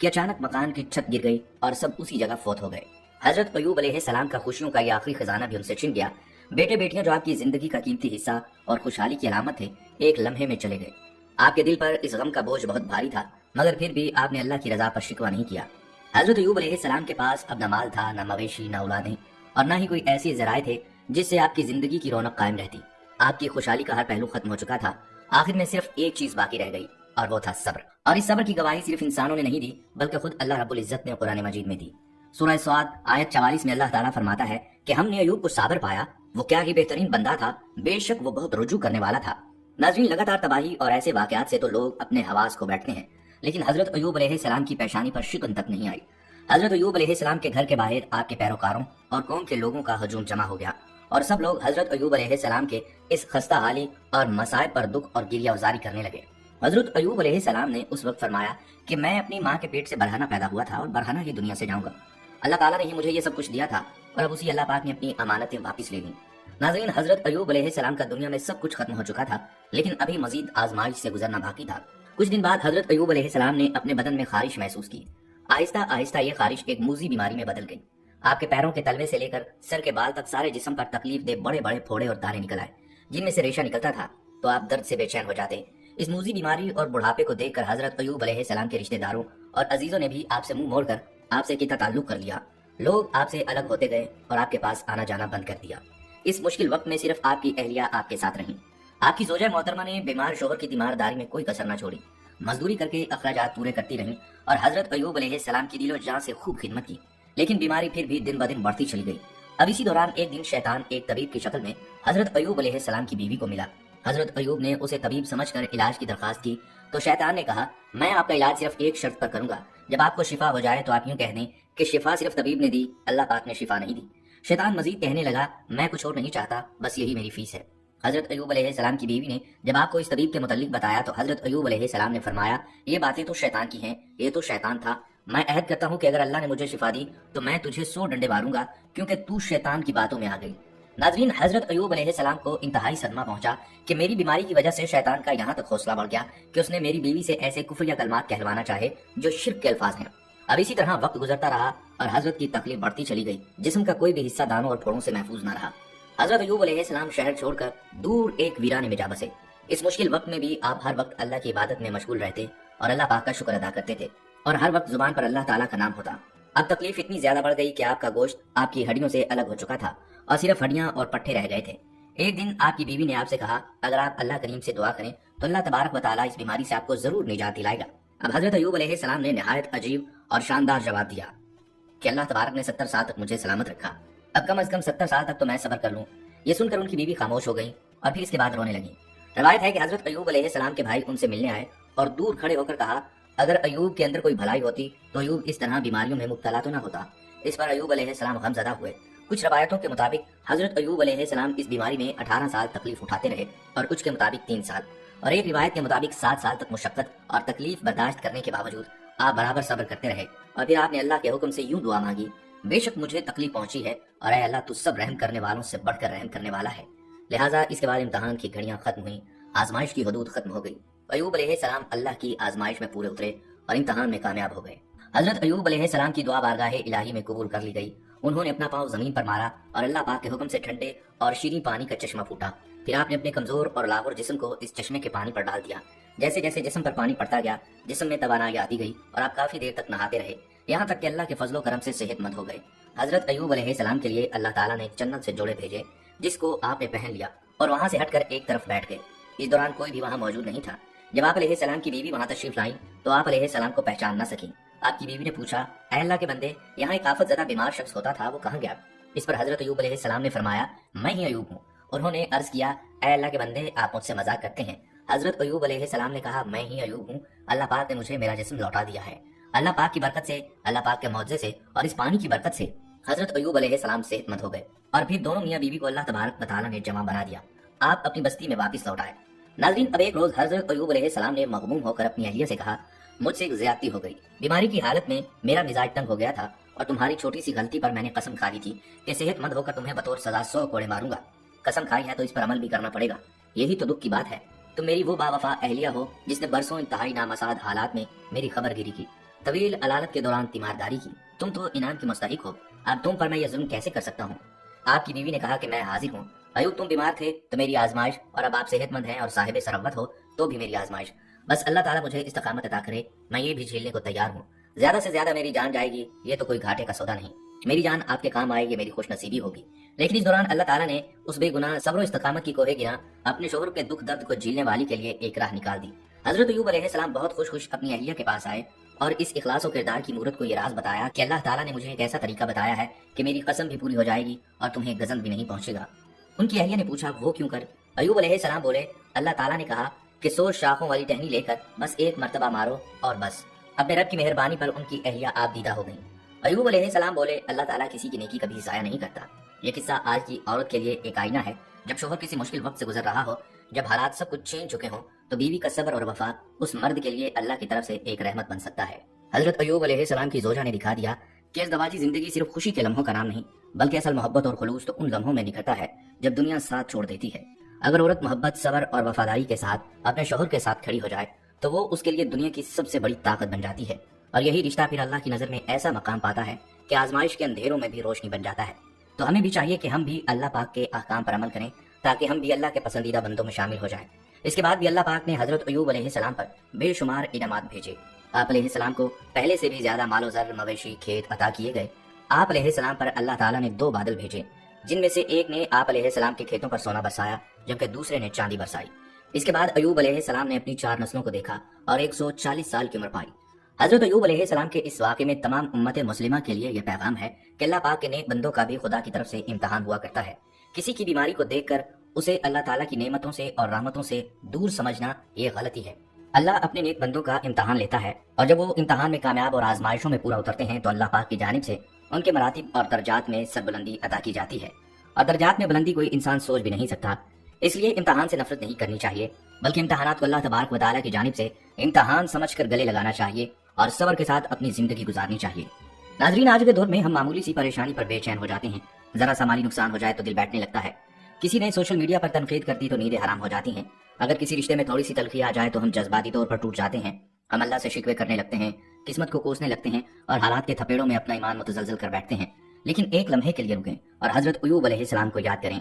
کہ اچانک مکان کی چھت گر گئی اور سب اسی جگہ فوت ہو گئے۔ حضرت ایوب علیہ السلام کا خوشیوں کا یہ آخری خزانہ بھی ان سے چھن گیا۔ بیٹے بیٹیاں جو آپ کی زندگی کا قیمتی حصہ اور خوشحالی کی علامت تھے، ایک لمحے میں چلے گئے۔ آپ کے دل پر اس غم کا بوجھ بہت بھاری تھا، مگر پھر بھی آپ نے اللہ کی رضا پر شکوہ نہیں کیا۔ حضرت ایوب علیہ السلام کے پاس اب نہ مال تھا، نہ مویشی، نہ اولادیں، اور نہ ہی کوئی ایسی ذرائع تھے جس سے آپ کی زندگی کی رونق قائم رہتی۔ آپ کی خوشحالی کا ہر پہلو ختم ہو چکا تھا۔ آخر میں صرف ایک چیز باقی رہ گئی، اور وہ تھا صبر۔ اور اس صبر کی گواہی صرف انسانوں نے نہیں دی، بلکہ خود اللہ رب العزت نے قرآن مجید میں دی۔ سورہ سعد آیت 44 میں اللہ تعالیٰ فرماتا ہے کہ ہم نے ایوب کو صابر پایا، وہ کیا ہی بہترین بندہ تھا، بے شک وہ بہت رجوع کرنے والا تھا۔ ناظرین، لگاتار تباہی اور ایسے واقعات سے تو لوگ اپنے حواس کھو بیٹھتے ہیں، لیکن حضرت ایوب علیہ السلام کی پیشانی پر شکن تک نہیں آئی۔ حضرت ایوب علیہ السلام کے گھر کے باہر آپ کے پیروکاروں اور قوم کے لوگوں کا ہجوم جمع ہو گیا، اور سب لوگ حضرت ایوب علیہ السلام کے اس خستہ حالی اور مصائب پر دکھ اور گریہ وزاری کرنے لگے۔ حضرت ایوب علیہ السلام نے اس وقت فرمایا کہ میں اپنی ماں کے پیٹ سے برہنہ پیدا ہوا تھا اور برہنہ ہی دنیا سے جاؤں گا۔ اللہ تعالیٰ نے ہی مجھے یہ سب کچھ دیا تھا، اور اب اسی اللہ پاک نے اپنی امانتیں واپس لے لیں۔ ناظرین، حضرت ایوب علیہ السلام کا دنیا میں سب کچھ ختم ہو چکا تھا، لیکن ابھی مزید آزمائش سے گزرنا باقی تھا۔ کچھ دن بعد حضرت ایوب علیہ السلام نے اپنے بدن میں خارش محسوس کی۔ آہستہ آہستہ یہ خارش ایک موذی بیماری میں بدل گئی۔ آپ کے پیروں کے تلوے سے لے کر سر کے بال تک سارے جسم پر تکلیف دہ بڑے بڑے پھوڑے اور دانے نکل آئے، جن میں سے ریشہ نکلتا تھا تو آپ درد سے بے چین ہو جاتے۔ اس موذی بیماری اور بڑھاپے کو دیکھ کر حضرت ایوب علیہ السلام کے رشتہ داروں اور عزیزوں نے بھی آپ سے منہ موڑ کر آپ سے قطع تعلق کر لیا۔ لوگ آپ سے الگ ہوتے گئے اور آپ کے پاس آنا جانا بند کر دیا۔ اس مشکل وقت میں صرف آپ کی اہلیہ آپ کے ساتھ رہیں۔ آپ کی زوجہ محترمہ نے بیمار شوہر کی تیمارداری میں کوئی کسر نہ چھوڑی، مزدوری کر کے اخراجات پورے کرتی رہیں اور حضرت ایوب علیہ السلام کی دل و جان سے خوب خدمت کی، لیکن بیماری پھر بھی دن بدن بڑھتی چلی گئی۔ اب اسی دوران ایک دن شیطان ایک طبیب کی شکل میں حضرت ایوب علیہ السلام کی بیوی کو ملا۔ حضرت ایوب نے اسے طبیب سمجھ کر علاج کی درخواست کی تو شیطان نے کہا، میں آپ کا علاج صرف ایک شرط پر کروں گا، جب آپ کو شفا ہو جائے تو آپ یوں کہہ دیں کہ شفا صرف طبیب نے دی، اللہ پاک نے شفا نہیں دی۔ شیطان مزید کہنے لگا، میں کچھ اور نہیں چاہتا، بس یہی میری فیس ہے۔ حضرت ایوب علیہ السلام کی بیوی نے جب آپ کو اس طبیب کے متعلق بتایا تو حضرت ایوب علیہ السلام نے فرمایا، یہ باتیں تو شیطان کی ہیں، یہ تو شیطان تھا۔ میں عہد کرتا ہوں کہ اگر اللہ نے مجھے شفا دی تو میں تجھے 100 ڈنڈے ماروں گا، کیونکہ تو شیطان کی باتوں میں آ گئی۔ ناظرین، حضرت ایوب علیہ السلام کو انتہائی صدمہ پہنچا کہ میری بیماری کی وجہ سے شیطان کا یہاں تک حوصلہ بڑھ گیا کہ اس نے میری بیوی سے ایسے کفر یا کلمات کہلوانا چاہے جو شرک کے الفاظ ہیں۔ اب اسی طرح وقت گزرتا رہا اور حضرت کی تکلیف بڑھتی چلی گئی، جسم کا کوئی بھی حصہ دانوں اور پھوڑوں سے محفوظ نہ رہا۔ حضرت ایوب علیہ السلام شہر چھوڑ کر دور ایک ویرانے میں جا بسے۔ اس مشکل وقت میں بھی آپ ہر وقت اللہ کی عبادت میں مشغول رہتے اور اللہ پاک کا شکر ادا کرتے تھے، اور ہر وقت زبان پر اللہ تعالیٰ کا نام ہوتا۔ اب تکلیف اتنی زیادہ بڑھ گئی کہ آپ کا گوشت آپ کی ہڈیوں سے الگ ہو چکا تھا اور صرف ہڈیاں اور پٹھے رہ گئے تھے۔ ایک دن آپ کی بیوی نے آپ سے کہا، اگر آپ اللہ کریم سے دعا کریں تو اللہ تبارک و تعالیٰ اس بیماری سے آپ کو ضرور نجات دلائے گا۔ اب حضرت ایوب علیہ السلام نے نہایت عجیب اور شاندار جواب دیا کہ اللہ تبارک نے 70 سال تک مجھے سلامت رکھا، اب کم از کم 70 سال تک تو میں صبر کر لوں۔ یہ سن کر ان کی بیوی خاموش ہو گئی اور پھر اس کے بعد رونے لگی۔ روایت ہے کہ حضرت ایوب علیہ السلام کے بھائی ان سے ملنے آئے اور دور کھڑے ہو کر کہا، اگر ایوب کے اندر کوئی بھلائی ہوتی تو ایوب اس طرح بیماریوں میں مبتلا تو نہ ہوتا۔ اس پر ایوب علیہ السلام غمزدہ ہوئے۔ کچھ روایتوں کے مطابق حضرت ایوب علیہ السلام اس بیماری میں 18 سال تکلیف اٹھاتے رہے، اور کچھ کے مطابق 3 سال، اور ایک روایت کے مطابق 7 سال تک مشقت اور تکلیف برداشت کرنے کے باوجود آپ برابر صبر کرتے رہے، اور پھر آپ نے اللہ کے حکم سے یوں دعا مانگی، بے شک مجھے تکلیف پہنچی ہے اور اے اللہ تو سب رحم کرنے والوں سے بڑھ کر رحم کرنے والا ہے۔ لہٰذا اس کے بعد امتحان کی گھڑیاں ختم ہوئیں، آزمائش کی حدود ختم ہو گئی۔ ایوب علیہ السلام اللہ کی آزمائش میں پورے اترے اور امتحان میں کامیاب ہو گئے۔ حضرت ایوب علیہ السلام کی دعا بارگاہ الہی میں قبول کر لی گئی۔ انہوں نے اپنا پاؤں زمین پر مارا اور اللہ پاک کے حکم سے ٹھنڈے اور شیریں پانی کا چشمہ پھوٹا۔ پھر آپ نے اپنے کمزور اور لاغر جسم کو اس چشمے کے پانی پر ڈال دیا۔ جیسے جیسے جسم پر پانی پڑتا گیا، جسم میں توانائی آتی گئی اور آپ کافی دیر تک نہاتے رہے، یہاں تک کہ اللہ کے فضل و کرم سے صحت مند ہو گئے۔ حضرت ایوب علیہ السلام کے لیے اللہ تعالیٰ نے جنت سے جوڑے بھیجے، جس کو آپ نے پہن لیا اور وہاں سے ہٹ کر ایک طرف بیٹھ گئے۔ اس دوران کوئی بھی وہاں موجود نہیں تھا۔ جب آپ علیہ السلام کی بیوی وہاں تشریف لائیں تو آپ علیہ السلام کو پہچان نہ سکیں۔ آپ کی بیوی نے پوچھا، اے اللہ کے بندے، یہاں ایک آفت زدہ بیمار شخص ہوتا تھا، وہ کہاں گیا؟ اس پر حضرت ایوب علیہ السلام نے فرمایا، میں ہی ایوب ہوں۔ انہوں نے عرض کیا، اے اللہ کے بندے، آپ مجھ سے مذاق کرتے ہیں۔ حضرت ایوب علیہ السلام نے کہا، میں ہی ایوب ہوں، اللہ پاک نے مجھے میرا جسم لوٹا دیا ہے۔ اللہ پاک کی برکت سے، اللہ پاک کے معجزے سے اور اس پانی کی برکت سے حضرت ایوب علیہ السلام صحت مند ہو گئے، اور پھر دونوں میاں بیوی کو اللہ تبارک و تعالیٰ نے جمع بنا دیا۔ آپ اپنی بستی میں واپس لوٹ آئے۔ ناظرین، اب ایک روز حضرت ایوب علیہ السلام نے مغموم ہو کر اپنی اہلیہ سے کہا، مجھ سے ایک زیادتی ہو گئی، بیماری کی حالت میں میرا مزاج تنگ ہو گیا تھا اور تمہاری چھوٹی سی غلطی پر میں نے قسم کھا لی تھی کہ صحت مند ہو کر تمہیں بطور سزا 100 کوڑے ماروں گا۔ قسم کھائی ہے تو اس پر عمل بھی کرنا پڑے گا، یہی تو دکھ کی بات ہے۔ تم میری وہ با وفا اہلیہ ہو جس نے برسوں انتہائی نامساعد حالات میں میری خبر گیری کی۔ طویل علالت کے دوران تیمارداری کی، تم تو انعام کی مستحق ہو، اب تم پر میں یہ ظلم کیسے کر سکتا ہوں؟ آپ کی بیوی نے کہا کہ میں حاضر ہوں۔ ایوب تم بیمار تھے تو میری آزمائش، اور اب آپ صحت مند ہیں اور صاحب ثروت ہو تو بھی میری آزمائش۔ بس اللہ تعالیٰ مجھے استقامت عطا کرے، میں یہ بھی جھیلنے کو تیار ہوں۔ زیادہ سے زیادہ میری جان جائے گی، یہ تو کوئی گھاٹے کا سودا نہیں، میری جان آپ کے کام آئے، یہ میری خوش نصیبی ہوگی۔ لیکن اس دوران اللہ تعالیٰ نے اس بے گناہ صبر و استقامت کی کوہ گرا اپنے شوہر کے دکھ درد کو جھیلنے والی کے لیے ایک راہ نکال دی۔ حضرت ایوب علیہ السلام بہت خوش اپنی اہلیہ کے پاس آئے اور اس اخلاص و کردار کی مورت کو یہ راز بتایا کہ اللہ تعالیٰ نے مجھے ایک ایسا طریقہ بتایا ہے کہ میری قسم بھی پوری ہو جائے گی اور تمہیں غضب بھی نہیں پہنچے گا۔ ان کی اہلیہ نے پوچھا وہ کیوں کر؟ ایوب علیہ السلام بولے اللہ تعالیٰ نے کہا کہ 100 شاخوں والی ٹہنی لے کر بس ایک مرتبہ مارو اور بس۔ اپنے رب کی مہربانی پر ان کی اہلیہ آپ دیدہ ہو گئیں۔ ایوب علیہ السلام بولے اللہ تعالیٰ کسی کی نیکی کبھی ضائع نہیں کرتا۔ یہ قصہ آج کی عورت کے لیے ایک آئینہ ہے۔ جب شوہر کسی مشکل وقت سے گزر رہا ہو، جب حالات سب کچھ چھین چکے ہوں، تو بیوی کا صبر اور وفا اس مرد کے لیے اللہ کی طرف سے ایک رحمت بن سکتا ہے۔ حضرت ایوب علیہ السلام کی زوجہ نے دکھا دیا کہ ازدواجی زندگی صرف خوشی کے لمحوں کا نام نہیں، بلکہ اصل محبت اور خلوص تو ان لمحوں میں نکھرتا ہے جب دنیا ساتھ چھوڑ دیتی ہے۔ اگر عورت محبت، صبر اور وفاداری کے ساتھ اپنے شوہر کے ساتھ کھڑی ہو جائے تو وہ اس کے لیے دنیا کی سب سے بڑی طاقت بن جاتی ہے، اور یہی رشتہ پھر اللہ کی نظر میں ایسا مقام پاتا ہے کہ آزمائش کے اندھیروں میں بھی روشنی بن جاتا ہے۔ تو ہمیں بھی چاہیے کہ ہم بھی اللہ پاک کے احکام پر عمل کریں تاکہ ہم بھی اللہ کے پسندیدہ بندوں میں شامل ہو جائیں۔ اس کے بعد بھی اللہ پاک نے حضرت ایوب علیہ السلام پر بے شمار انعامات بھیجے۔ آپ علیہ السلام کو پہلے سے بھی زیادہ مال و زر، مویشی، کھیت عطا کیے گئے۔ آپ علیہ السلام پر اللہ تعالیٰ نے 2 بادل بھیجے، جن میں سے ایک نے آپ علیہ السلام کے کھیتوں پر سونا برسایا جبکہ دوسرے نے چاندی برسائی۔ اس کے بعد ایوب علیہ السلام نے اپنی 4 نسلوں کو دیکھا اور 140 سال کی عمر پائی۔ حضرت ایوب علیہ السلام کے اس واقعے میں تمام امت مسلمہ کے لیے یہ پیغام ہے کہ اللہ پاک کے نیک بندوں کا بھی خدا کی طرف سے امتحان ہوا کرتا ہے۔ کسی کی بیماری کو دیکھ کر اسے اللہ تعالیٰ کی نعمتوں سے اور رحمتوں سے دور سمجھنا یہ غلطی ہے۔ اللہ اپنے نیک بندوں کا امتحان لیتا ہے، اور جب وہ امتحان میں کامیاب اور آزمائشوں میں پورا اترتے ہیں تو اللہ پاک کی جانب سے ان کے مراتب اور درجات میں سربلندی عطا کی جاتی ہے، اور درجات میں بلندی کوئی انسان سوچ بھی نہیں سکتا۔ اس لیے امتحان سے نفرت نہیں کرنی چاہیے، بلکہ امتحانات کو اللہ تبارک و تعالیٰ کی جانب سے امتحان سمجھ کر گلے لگانا چاہیے اور صبر کے ساتھ اپنی زندگی گزارنی چاہیے۔ ناظرین، آج کے دور میں ہم معمولی سی پریشانی پر بے چین ہو جاتے ہیں، ذرا سا مالی نقصان ہو جائے تو دل بیٹھنے لگتا ہے، کسی نے سوشل میڈیا پر تنقید کر دی تو نیندیں حرام ہو جاتی ہیں، اگر کسی رشتے میں تھوڑی سی تلخی آ جائے تو ہم جذباتی طور پر ٹوٹ جاتے ہیں، ہم اللہ سے شکوے کرنے لگتے ہیں، قسمت کو کوسنے لگتے ہیں اور حالات کے تھپیڑوں میں اپنا ایمان متزلزل کر بیٹھتے ہیں۔ لیکن ایک لمحے کے لیے رکیں اور حضرت ایوب علیہ السلام کو یاد کریں،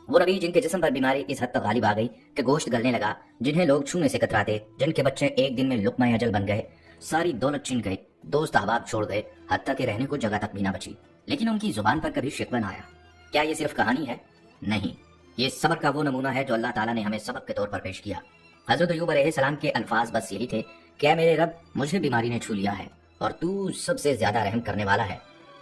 وہ نبی جن کے جسم پر بیماری اس حد تک غالب آ گئی کہ گوشت گلنے لگا، جنہیں لوگ چھونے سے کتراتے، جن کے بچے ایک دن میں لقمہ اجل بن گئے، ساری دولت چھن گئی، دوست احباب چھوڑ گئے، حتیٰ کہ رہنے کو جگہ تک بھی نہ بچی، لیکن ان کی زبان پر کبھی شکوہ نہ آیا۔ کیا یہ صرف کہانی ہے؟ نہیں، یہ صبر کا وہ نمونہ ہے جو اللہ تعالیٰ نے ہمیں سبق کے طور پر پیش کیا۔ حضرت ایوب علیہ السلام کے الفاظ بس یہی تھے کہ اے میرے رب، مجھے بیماری نے چھو لیا ہے اور تو سب سے زیادہ رحم کرنے والا ہے۔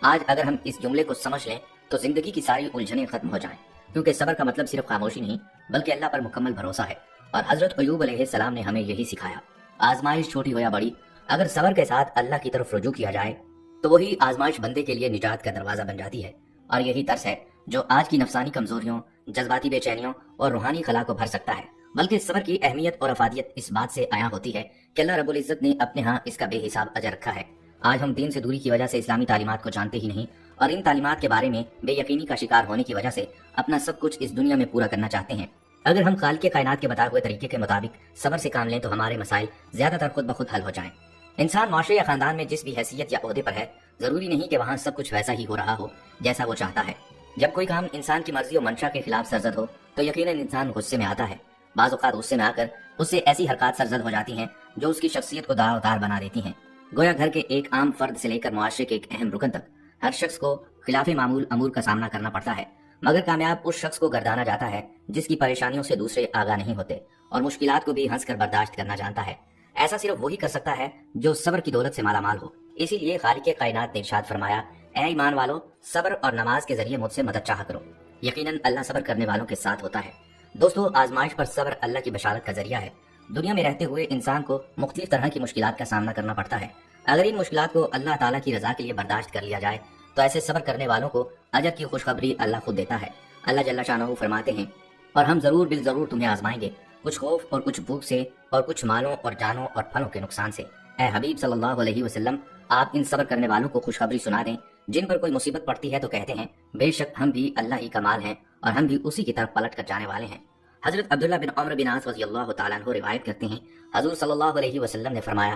آج اگر ہم اس جملے کو سمجھ لیں تو زندگی کی ساری الجھنیں ختم ہو جائیں، کیونکہ صبر کا مطلب صرف خاموشی نہیں بلکہ اللہ پر مکمل بھروسہ ہے، اور حضرت ایوب علیہ السلام نے ہمیں یہی سکھایا۔ آزمائش چھوٹی ہو یا بڑی، اگر صبر کے ساتھ اللہ کی طرف رجوع کیا جائے تو وہی آزمائش بندے کے لیے نجات کا دروازہ بن جاتی ہے، اور یہی درس ہے جو آج کی نفسانی کمزوریوں، جذباتی بے چینیوں اور روحانی خلا کو بھر سکتا ہے۔ بلکہ صبر کی اہمیت اور افادیت اس بات سے عیاں ہوتی ہے کہ اللہ رب العزت نے اپنے ہاں اس کا بے حساب اجر رکھا ہے۔ آج ہم دین سے دوری کی وجہ سے اسلامی تعلیمات کو جانتے ہی نہیں، اور ان تعلیمات کے بارے میں بے یقینی کا شکار ہونے کی وجہ سے اپنا سب کچھ اس دنیا میں پورا کرنا چاہتے ہیں۔ اگر ہم خالق کائنات کے بتائے ہوئے طریقے کے مطابق صبر سے کام لیں تو ہمارے مسائل زیادہ تر خود بخود حل ہو جائیں۔ انسان معاشرے یا خاندان میں جس بھی حیثیت یا عہدے پر ہے، ضروری نہیں کہ وہاں سب کچھ ویسا ہی ہو رہا ہو جیسا وہ چاہتا ہے۔ جب کوئی کام انسان کی مرضی و منشا کے خلاف سرزد ہو تو یقیناً انسان غصے میں آتا ہے، بعض اوقات غصے میں آ کر اس سے ایسی حرکات سرزد ہو جاتی ہیں جو اس کی شخصیت کو دار و دار بنا دیتی ہیں۔ گویا گھر کے ایک عام فرد سے لے کر معاشرے کے ایک اہم رکن تک ہر شخص کو خلاف معمول امور کا سامنا کرنا پڑتا ہے، مگر کامیاب اس شخص کو گردانا جاتا ہے جس کی پریشانیوں سے دوسرے آگاہ نہیں ہوتے اور مشکلات کو بھی ہنس کر برداشت کرنا جانتا ہے۔ ایسا صرف وہی کر سکتا ہے جو صبر کی دولت سے مالا مال ہو۔ اسی لیے خالق کائنات نے ارشاد فرمایا، اے ایمان والو، صبر اور نماز کے ذریعے مجھ سے مدد چاہا کرو، یقیناً اللہ صبر کرنے والوں کے ساتھ ہوتا ہے۔ دوستو، آزمائش پر صبر اللہ کی بشارت کا ذریعہ ہے۔ دنیا میں رہتے ہوئے انسان کو مختلف طرح کی مشکلات کا سامنا کرنا پڑتا ہے، اگر ان مشکلات کو اللہ تعالیٰ کی رضا کے لیے برداشت کر لیا جائے تو ایسے صبر کرنے والوں کو اجر کی خوشخبری اللہ خود دیتا ہے۔ اللہ جل شانہ فرماتے ہیں، اور ہم ضرور بالضرور تمہیں آزمائیں گے، کچھ خوف اور کچھ بھوک سے اور کچھ مالوں اور جانوں اور پھلوں کے نقصان سے۔ اے حبیب صلی اللہ علیہ وسلم، آپ ان صبر کرنے والوں کو خوشخبری سنا دیں جن پر کوئی مصیبت پڑتی ہے تو کہتے ہیں بے شک ہم بھی اللہ ہی کا مال ہیں اور ہم بھی اسی کی طرف پلٹ کر جانے والے ہیں۔ حضرت عبداللہ بن عمرو بن عاص رضی اللہ تعالیٰ عنہ روایت کرتے ہیں، حضور صلی اللہ علیہ وسلم نے فرمایا،